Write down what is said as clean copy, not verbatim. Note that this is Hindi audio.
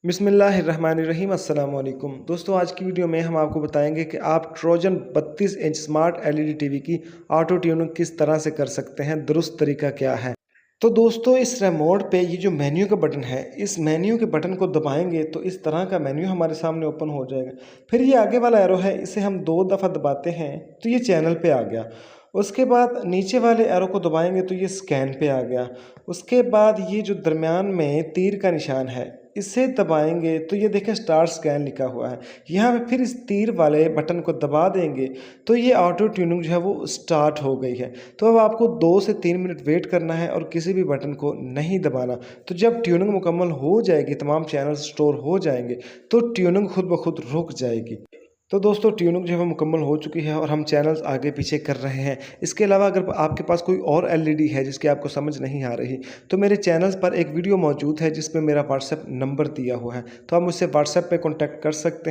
बिस्मिल्लाहिर्रहमानिर्रहीम अस्सलाम वालेकुम दोस्तों, आज की वीडियो में हम आपको बताएंगे कि आप Trojan 32 inch smart LED TV की ऑटो ट्यूनिंग किस तरह से कर सकते हैं। दुरुस्त तरीका क्या है। तो दोस्तों, इस रिमोट पे ये जो मेन्यू का बटन है, इस मेन्यू के बटन को दबाएंगे तो इस तरह का मेन्यू हमारे सामने ओपन हो जाएगा। फिर ये आगे वाला एरो है, इसे हम 2 दफ़ा दबाते हैं तो ये चैनल पे आ गया। उसके बाद नीचे वाले एरो को दबाएंगे तो ये स्कैन पे आ गया। उसके बाद ये जो दरमियान में तीर का निशान है, इसे दबाएंगे तो ये देखें स्टार्ट स्कैन लिखा हुआ है। यहाँ पे फिर इस तीर वाले बटन को दबा देंगे तो ये ऑटो ट्यूनिंग जो है वो स्टार्ट हो गई है। तो अब आपको 2 से 3 मिनट वेट करना है और किसी भी बटन को नहीं दबाना। तो जब ट्यूनिंग मुकम्मल हो जाएगी, तमाम चैनल स्टोर हो जाएंगे, तो ट्यूनिंग खुद ब खुद रुक जाएगी। तो दोस्तों, ट्यूनिंग जो है वो मुकम्मल हो चुकी है और हम चैनल्स आगे पीछे कर रहे हैं। इसके अलावा अगर आपके पास कोई और एलईडी है जिसकी आपको समझ नहीं आ रही, तो मेरे चैनल्स पर एक वीडियो मौजूद है जिसमें मेरा व्हाट्सएप नंबर दिया हुआ है, तो आप मुझसे व्हाट्सएप पे कॉन्टैक्ट कर सकते हैं।